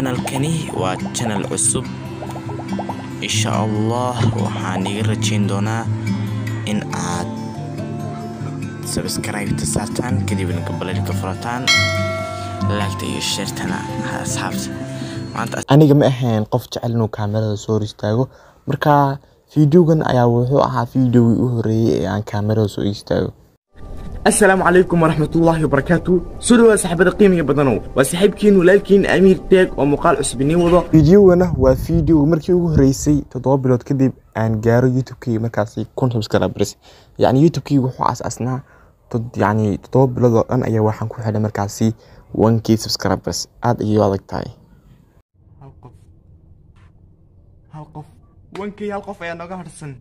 channel-kani waa channel cusub insha Allah waxaan iga rajayn doonaa in aad subscribe ta saartaan kadibna gabbalka furataan like iyo share tana asxaabta maanta aniga ma ahayn qof jecel inuu kaamirada soo istaago marka fiidiyogan ayaa wuxuu ahaa fiidiyowii u horeeyay ee aan kaamirada soo istaago. السلام عليكم ورحمة الله وبركاته. سلوا سحب القيمة بدنو وسحبكين ولكن أمير تاج ومقال عصبني وضع فيديونا وفيديو مركي رئيسي تضابلات كذب عن جارو يوتيوب كي مركزي كنت سبسكرايبرز يعني يوتيوب كي وحو أساسنا يعني تضابلات أنا أي واحد كل حدا مركزي 1k سبسكرايبرز عاد أي واحد تاعي هالقف 1k هالقف يا نوجا هرسن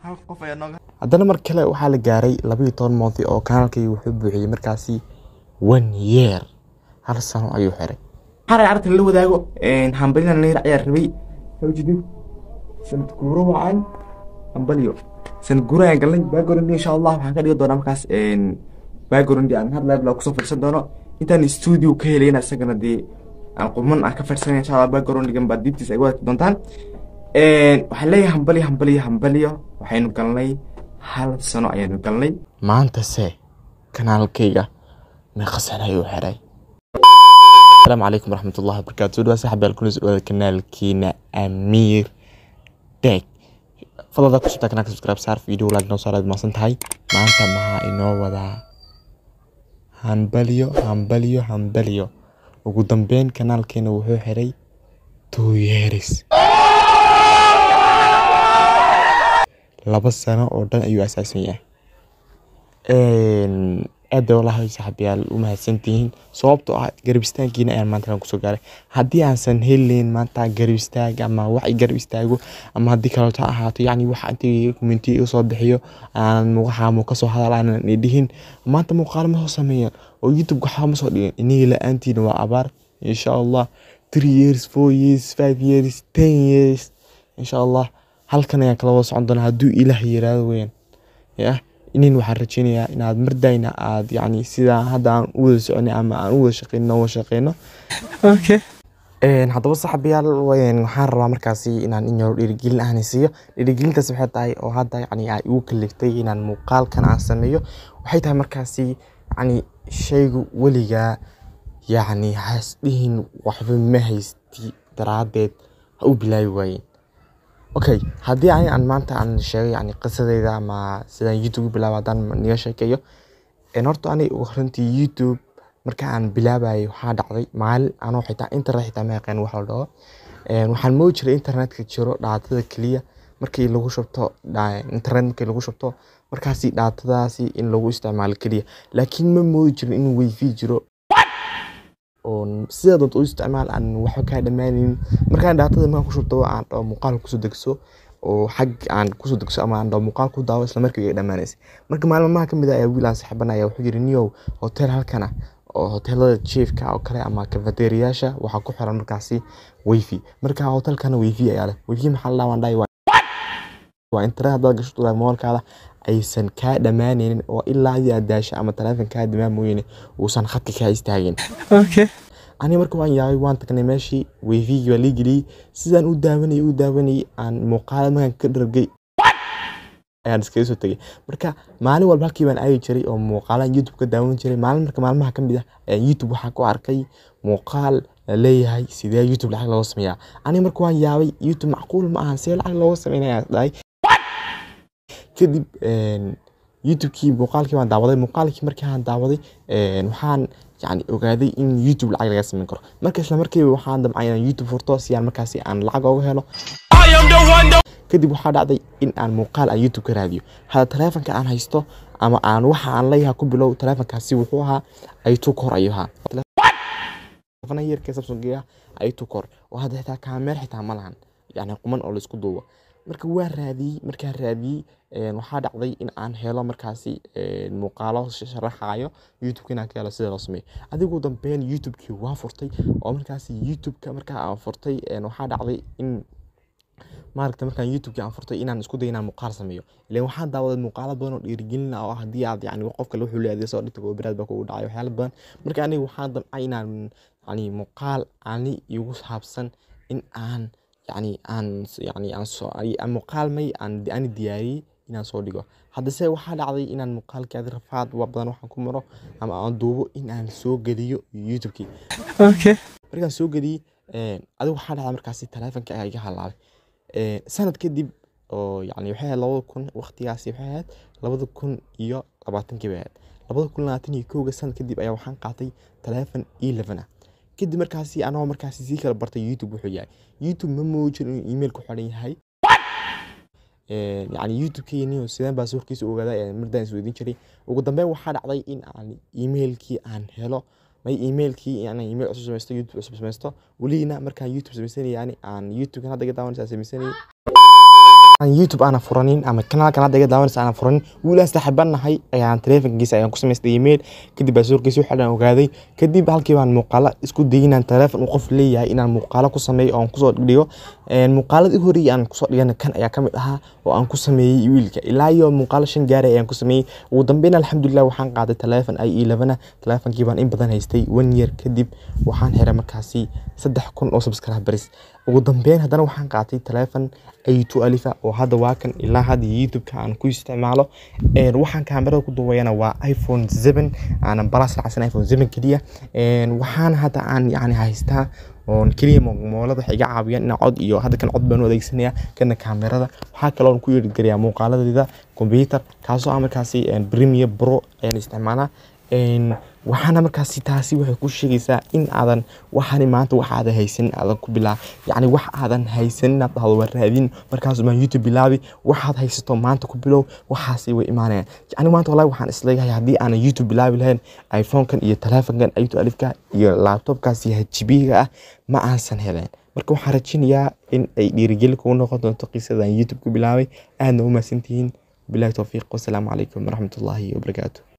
هالقف يا نوجا haddana mar kale waxaa la gaaray 12 moodi oo kanaalkay wuxuu buuxiyay markaasi 1 year hal sano ayuu xiray xaray artan la wadaago hambalina neer ciyaar rabay hawjidin sanad guuro waan hambaliyo sanad guuro ay galan background insha Allah waxaan ka dhigi doonaa markaas background aan had live la ku soo fiirsan doono intaan studio ka helayna isagana dee aan quman ka fiirsan insha Allah background gan baad dibtiis ay wada doontaan waxaan leeyahay hambaliyo waxaynu galnay hal sano ayaan galnay maanta se kanaalkayga ma khasanayo xiray. السلام عليكم ورحمة الله وبركاته. دوا صاحب الكنوز kanaalkiina أمير تك فضل ذاك شفتك كناك سبسكرايب صار فيديو لايك نو صار ما سنتهاي ما أنت مع إنه وذا هنبليو وقدام بين kanaalkiina وهو xiray 2 years laba sano oo dhan ayuu asaasan yahay aad walahi saxabiyaal u mahadsantihiin sababtoo ah garbistaankiina aan maanta ku soo gaaray hadii aansan helin maanta garbistaag ama wax garb istaago ama hadii kale ta ahaato yani wax intii community u soo bixiyo aan waxa mu ka soo hadalana dhihin maanta muuqaal ma soo sameeyaan oo YouTube waxa ma soo dhigin inii la aantiin waa abaar insha Allah 3 years 4 years 5 years 10 years insha Allah halkan ayaa kala wada socon doona haduu Ilaahay yiraahdo weyn ya inaan waxaan rajaynayaa inaad mardayna aad yani sida hadda aan u wada soconay ama aan u wada shaqeyno okay haddaba saxabiyaal waxaan rabaa markaasi inaan inoo dhiirigelin aan siiyo dhiirigelintaas waxay tahay oo hadda yani ay ugu kaliftay inaan muuqaalkan aan sameeyo waxay tahay markaasi yani shaygu waliga yani hasdihin waxba ma haysti daraadeed ha u bilaabi waayeen okay hadii aan maanta aan sheegay yani qisadeyda ama sida YouTube bilaabadan niga sheekeeyo horta ani ugu horantii YouTube marka aan bilaabayo waxa dhacday maalin aan xitaa internet xitaa ma yaqaan wax la dhaho waxaan moodi jiray internetka jiro dhaatada kaliya markii lagu shubto internet markii lagu shubto markaasi dhaatadaasi in lagu isticmaalo kaliya laakiin ma moodi jirin in wifi jiro oo sida dad u isticmaal aan wax ka dhamaanin markaan dhaatada ma ku shubto aan muuqaal ku soo degso oo xag aan ku soo degso ama aan muuqaal ku daawo isla markii ay dhamaanaysa marka maalmaha kamid ah wiilaan saxabanaya wuxuu yiri niyow hotel halkana oo hotelada chiefka oo kale ama cafeteriyaasha waxa ku xiran markaasi wifi marka hotelkana wifi ayaa leh wifi maxaa la waan dhaay waa internet dad gasho moolkaada aysan ka dhamaaneen oo ilaa ay daasha ama taleefanka dhamaamooyeen uusan khadka ka istaagin okay ani marka waan yaabay waan tagnay meeshii wifi-ga la geli sidaan u daawanay aan muuqaal magan ka dhargay ayaan iska soo tagay marka maalin walba halkii baan aadi jiray oo muuqaalan YouTube ka daawan jiray maalmaha kamid ah YouTube waxa ku arkay muuqaal leeyahay sidee YouTube lacag loo sameeyaa ani marka waan yaabay YouTube macquul ma aha sidee lacag loo sameeyaa dhaay kadib YouTube-kii muuqaalkii waan daawaday markii aan daawaday waxaan yani ogaaday in YouTube lacag laga sameyn karo marka isla markiiba waxaan damcay inaan YouTube furto si aan markaasi aan lacag uga helo kadib waxaa dhacday in aan muuqaal aan YouTube ka raadiyo hada taleefanka aan haysto ama aan waxa aan leeyahay ku bilow taleefankaasi wuxuu ahaa i2 core ayuu ahaa taleefana yarka Samsung-ga i2 core oo hadda xitaa kaamera xitaa ma lahan yani quman oo la isku duubo marka waan raadiyay waxaa dhacday in aan helo markaasi muuqaalo sharaxayo YouTube-kana ka helo sida loo sameeyo adigu dambeyn YouTube-kii waan furtay oo markaasi YouTube-ka marka aan furtay waxaa dhacday in maaragtay markaan YouTube-ka aan furtay inaan isku dayo inaan muuqaal sameeyo ileen waxaan daawaday muuqaalo badan oo dhiirigelin ah oo hadii aad yani qofka wuxuu leeyahay soo dhigto biraad ba ku dhacay waxyaalo badan marka aniga waxaan damcay inaan يعني مقال ani igu saabsan in aan muuqaal may aan diyaariyey inaan soo dhigo. Haddase waxaa dhacday inaan muuqaalkii rafaad badan waxaan ku maro ama aan duubo in aan soo geliyo YouTube-kii. Markaan soo geliyey adigu waxaa dhacday markaasi taleefanka ayaa iga halaabay. Sanad kadib oo waxay ahayd 2000 waqtigaasi waxay ahayd 2020 bay ahayd. 2021 sanad kadib ayaa waxaan qaatay taleefan E11 ah. kadib markaasi anoo markaasi sii kala bartay YouTube wuxuu yahay. YouTube ma muujin inuu email ku xiran yahay. YouTube-keeni sideen baa suurkiisa ogaaday mardaan isweydiin jiray. Ugu dambeyn waxaa dhacday in aan emailkii aan helo. emailkii email cusub samaysto, YouTube cusub samaysto. Waliina markaan YouTube samaysanayay aan YouTube-kan hadda daawanaysa samaysanayay. YouTube ana furanin ama kanaalkan hadda daawanaysa ana furanin. Wiil saaxiibanahay ayaan taleefankiisa ayaan ku samaystay email. kadib baa suurkiisa waxa aan ogaaday. kadib halkii baan muuqaal isku dayay inaan taleefan qof leeyahay inaan muuqaal ku sameeyo oo aan ku soo dhigo. muuqaalada ugu horreeyay aan ku soo dhigana kan ayaa kamid ahaa oo aan ku sameeyay wiilka. ilaa iyo muuqaal 5 gaaray ayaan ku sameeyay. ugu dambeyn alxamdulillah waxaan qaaday taleefan i11. taleefankii baan in badan haystay 1 year kadib waxaan xiray markaasi 3000 oo subscribers. ugu dambeyn haddana waxaan qaatay taleefan i2 alif oo hadda waa kan ilaa hadda YouTube-ka aan ku isticmaalo. waxaan kaamirada ku duubayana waa iPhone 7 aan balas raacsan iPhone 7 kaliya. waxaan hadda aan haystaa oo kaliya moolada waxay iga caawiyaan in cod iyo hadda kan cod baan u adeegsanaya kana kaamirada. waxaa kale oo ku yeeri gariyaa muuqaaladayda computer kaasoo aan markaasi Premiere Pro ayaan isticmaalaa. waxaana markaasi taasi waxay ku sheegaysaa in aadan waxaan maanta wax aad haysan aadan ku bilaa wax aadan haysan inaad dhahdo war raadin markaas ma YouTube bilaabi waxaad haysato maanta ku bilow waxaasi way imaanayaan. maanta wallahi waxaan isleeyahay haddii aan YouTube bilaabi lahayn iPhone-kan iyo taleefankan i2 alifka iyo laptop-kaasi HP-ga ah ma aansan heleen. marka waxaan rajaynayaa in ay dhiirigelin kugu noqon doonto qisadan YouTube ku bilaabay. aadna u mahadsantihiin. billahi tawfiiq. wassalaamu calaykum waraxmatullaahi wabarakaatuh.